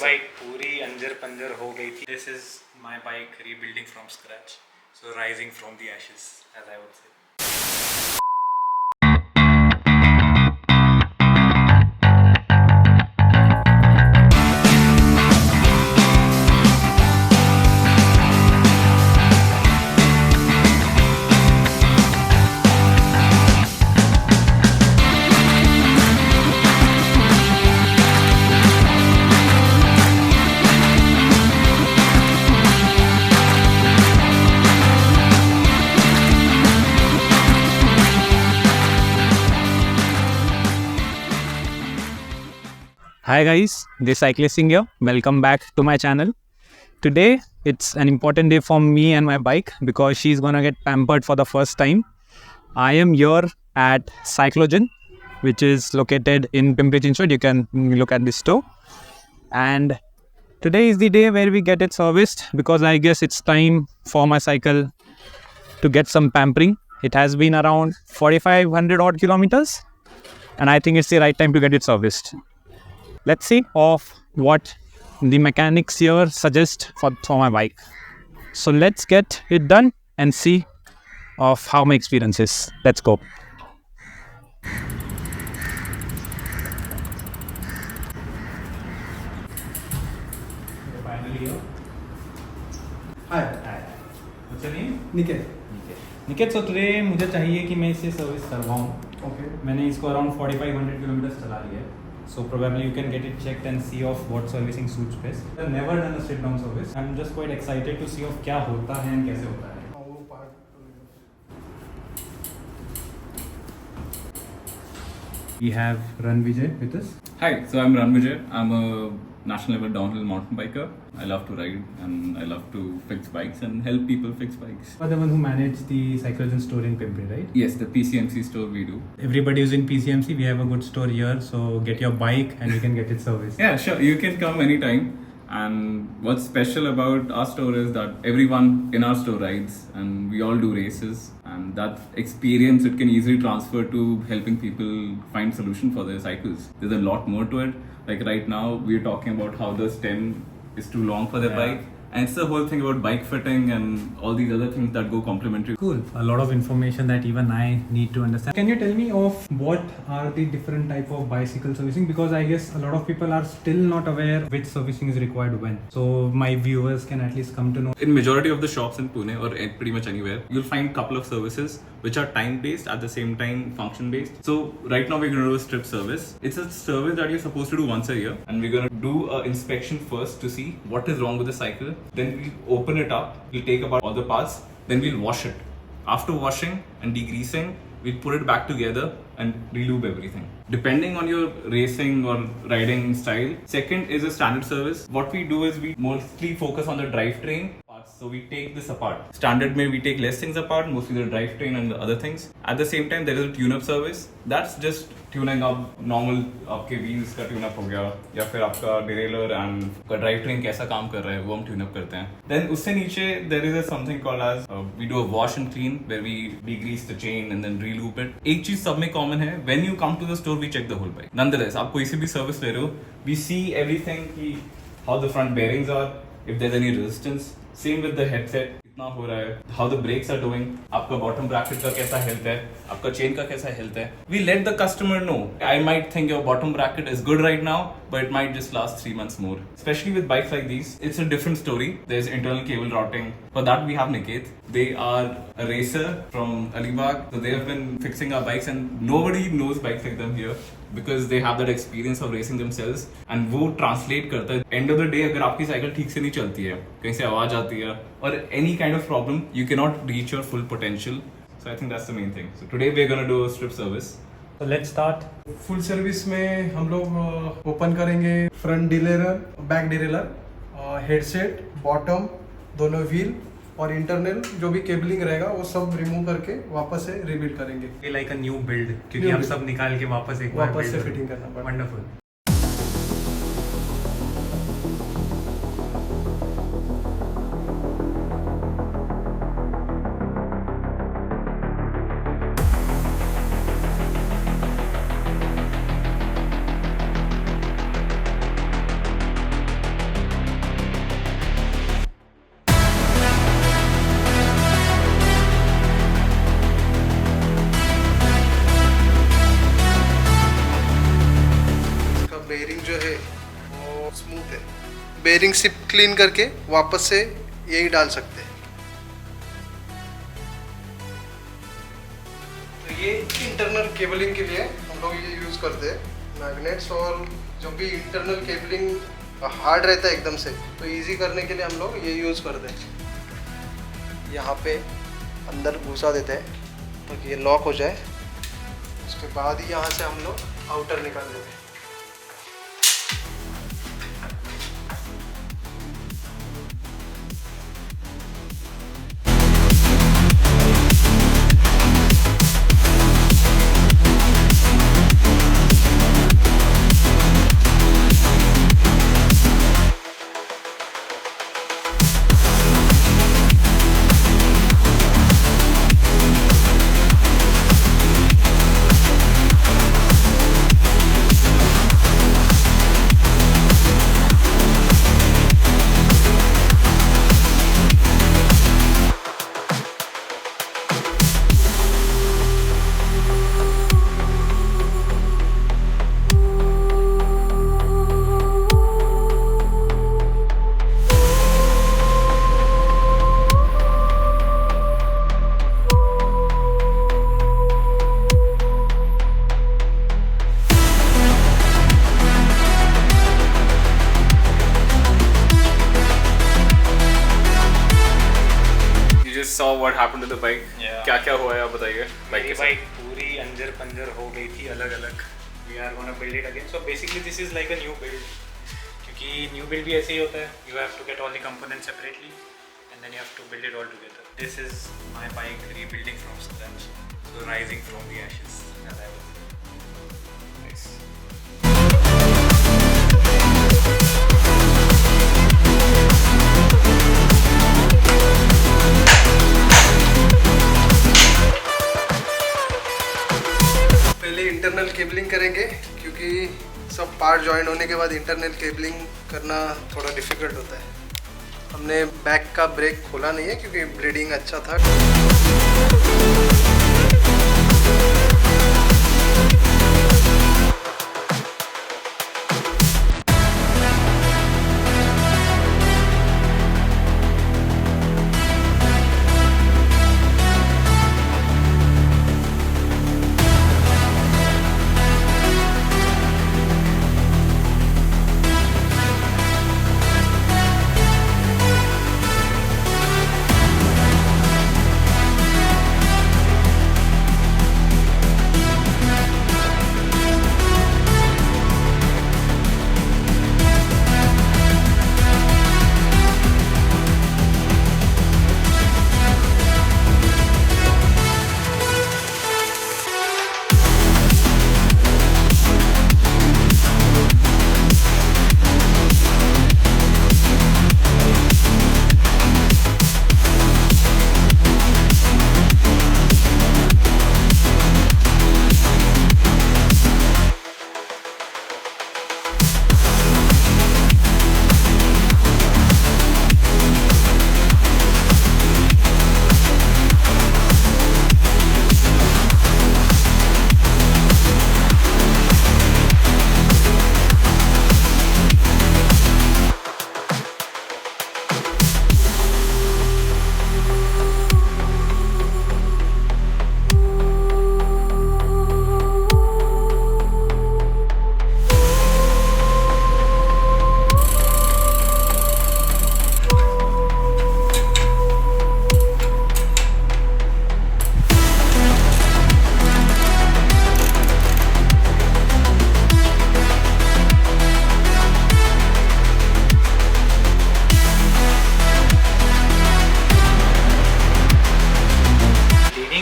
Bike पूरी अंजर पंजर हो गई थी. This is my bike rebuilding from scratch, so rising from the ashes, as I would say. Hi guys, this Cyclist Singh here. Welcome back to my channel. Today it's an important day for me and my bike because she's gonna get pampered for the first time. I am here at Cyclogen, which is located in Pimpri Chinchwad. You can look at this store. And today is the day where we get it serviced because I guess it's time for my cycle to get some pampering. It has been around 4,500 odd kilometers, and I think it's the right time to get it serviced. Let's see of what the mechanics here suggest for my bike. So let's get it done and see of how my experience is. Let's go. Finally here. Hi. What's your name? Niket. Niket, so today मुझे चाहिए कि मैं इसे service करवाऊँ. Okay. मैंने इसको around 4,500 kilometers चला लिया है. So probably you can get it checked and see of what servicing suits best. I've never done a sit down service. I'm just quite excited to see of क्या होता है and कैसे होता है. We have Ranvijay with us. Hi, so I'm Ranvijay. I'm a national level downhill mountain biker. I love to ride and I love to fix bikes and help people fix bikes. You are the one who managed the Cyclogen store in Pimpri, right? Yes, the PCMC store we do. Everybody is in PCMC. We have a good store here, so get your bike and you can get it serviced. Yeah, sure. You can come anytime. And what's special about our store is that everyone in our store rides and we all do races. And that experience, it can easily transfer to helping people find solution for their cycles. There's a lot more to it. Like right now, we're talking about how the stem is too long for their bike. And it's the whole thing about bike fitting and all these other things that go complementary. Cool. A lot of information that even I need to understand. Can you tell me of what are the different type of bicycle servicing? Because I guess a lot of people are still not aware which servicing is required when. So my viewers can at least come to know. In majority of the shops in Pune or pretty much anywhere, you'll find couple of services which are time based at the same time function based. So right now we're going to do a strip service. It's a service that you're supposed to do once a year, and we're going to do an inspection first to see what is wrong with the cycle. Then we'll open it up, we'll take apart all the parts, then we'll wash it. After washing and degreasing, we'll put it back together and relube everything. Depending on your racing or riding style. Second is a standard service. What we do is we mostly focus on the drivetrain parts. So we take this apart. Standard में we take less things apart, mostly the drivetrain and the other things. At the same time, there is a tune-up service. That's just tuning up normal आपके wheels का tune-up हो गया या फिर आपका derailleur and आपका drivetrain कैसा काम कर रहा है वो हम tune-up करते हैं. Then उससे नीचे there is a something called as we do a wash and clean where we degrease the chain and then re-loop it. एक चीज सब में common है, when you come to the store we check the whole bike. Nonetheless, आप कोई सी भी service ले रहे हो, we see everything कि how the front bearings are, if there's any resistance. Same with the headset, कितना हो रहा है, how the brakes are doing, आपका bottom bracket का कैसा health है, आपका chain का कैसा health है. We let the customer know. I might think your bottom bracket is good right now, but it might just last 3 months more. Especially with bikes like these, it's a different story. There's internal cable routing. For that we have Niket. They are a racer from Alibag. So they have been fixing our bikes and nobody knows bikes like them here because they have that experience of racing themselves and वो translate करता है. End of the day अगर आपकी cycle ठीक से नहीं चलती है, कहीं से आवाज आती है और any kind of problem, you cannot reach your full potential. So I think that's the main thing. So today we're gonna do a strip service. So let's start. Full service में हम लोग ओपन करेंगे front डिलेलर, back डिलेलर, headset, bottom, दोनों wheel और internal जो भी cabling रहेगा वो सब रिमूव करके वापस से रिबिल्ड करेंगे. Like a new build क्योंकि हम सब निकाल के वापस एक बार वापस से फिटिंग करना पड़ेगा. Wonderful. स्मूथ है। बेरिंग सिप क्लीन करके वापस से यही डाल सकते हैं। तो ये इंटरनल केबलिंग के लिए हम लोग ये यूज़ करते हैं मैग्नेट्स, और जो भी इंटरनल केबलिंग हार्ड रहता है एकदम से, तो इजी करने के लिए हम लोग ये यूज़ करते हैं। यहाँ पे अंदर घुसा देते हैं ताकि ये लॉक हो जाए। उसके बाद ही यहाँ से हम लोग आउटर निकाल देते हैं। saw what happened to the bike. Yeah. क्या क्या हुआ है आप बताइए बाइक मेरी के साथ. बाइक पूरी अंजर पंजर हो गई थी अलग अलग. We are gonna build it again. So basically this is like a new build, क्योंकि न्यू बिल्ड भी ऐसे ही होता है. You have to get all the components separately and then you have to build it all together. This is my bike rebuilding from scratch, so rising from the ashes as I was. Nice. Internal cabling करेंगे, क्योंकि सब part join होने के बाद internal cabling करना थोड़ा difficult होता है. हमने बैक का ब्रेक खोला नहीं है क्योंकि ब्लीडिंग अच्छा था.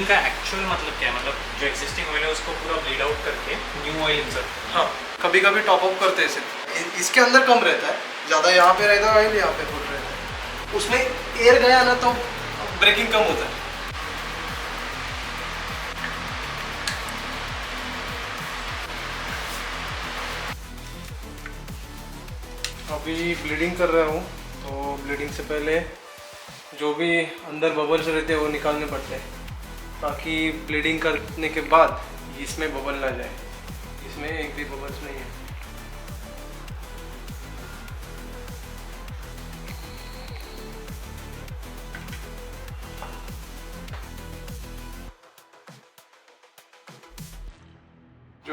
का एक्चुअल मतलब क्या है? मतलब जो एक्सिस्टिंग ऑयल है उसको पूरा ब्लीड आउट करके न्यू ऑयल इंसर्ट. हाँ, कभी कभी टॉप अप करते हैं सिर्फ. इसके अंदर कम रहता है, ज़्यादा यहाँ पे रहता है ऑयल, यहाँ पे फुल रहता है. उसमें एयर गया ना तो ब्रेकिंग कम होता है. अभी ब्लीडिंग कर रहा हूँ, तो ब्लीडिंग से पहले जो भी अंदर बबल्स रहते हैं वो निकालने पड़ते हैं, ताकि ब्लीडिंग करने के बाद इसमें बबल ना जाए. इसमें एक भी बबल्स नहीं है.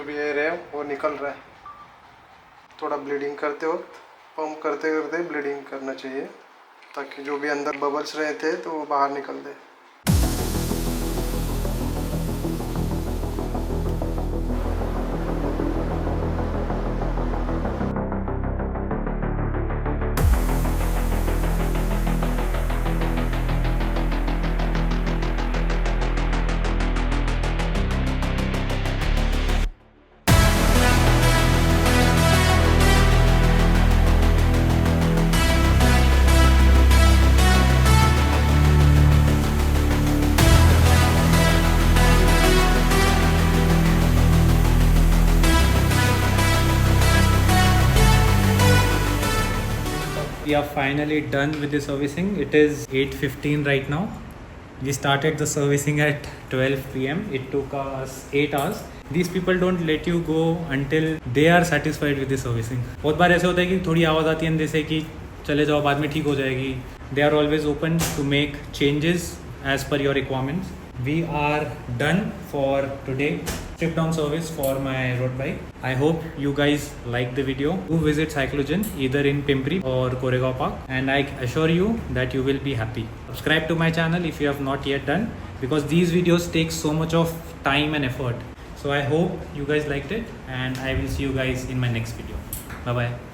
जो भी एयर है वो निकल रहा है। थोड़ा ब्लीडिंग करते वक्त पंप करते करते ब्लीडिंग करना चाहिए ताकि जो भी अंदर बबल्स रहे थे तो वो बाहर निकल दे। We are finally done with the servicing. It is 8:15 right now. We started the servicing at 12 p.m. It took us 8 hours. These people don't let you go until they are satisfied with the servicing. बहुत बार ऐसे होता है कि थोड़ी आवाज़ आती है अंदर से कि चले जाओ बाद में ठीक हो जाएगी. They are always open to make changes as per your requirements. We are done for today. Strip down service for my road bike. I hope you guys like the video. Do visit Cyclogen either in Pimpri or Koregaon Park, and I assure you that you will be happy. Subscribe to my channel if you have not yet done, because these videos take so much of time and effort. So I hope you guys liked it, and I will see you guys in my next video. Bye bye.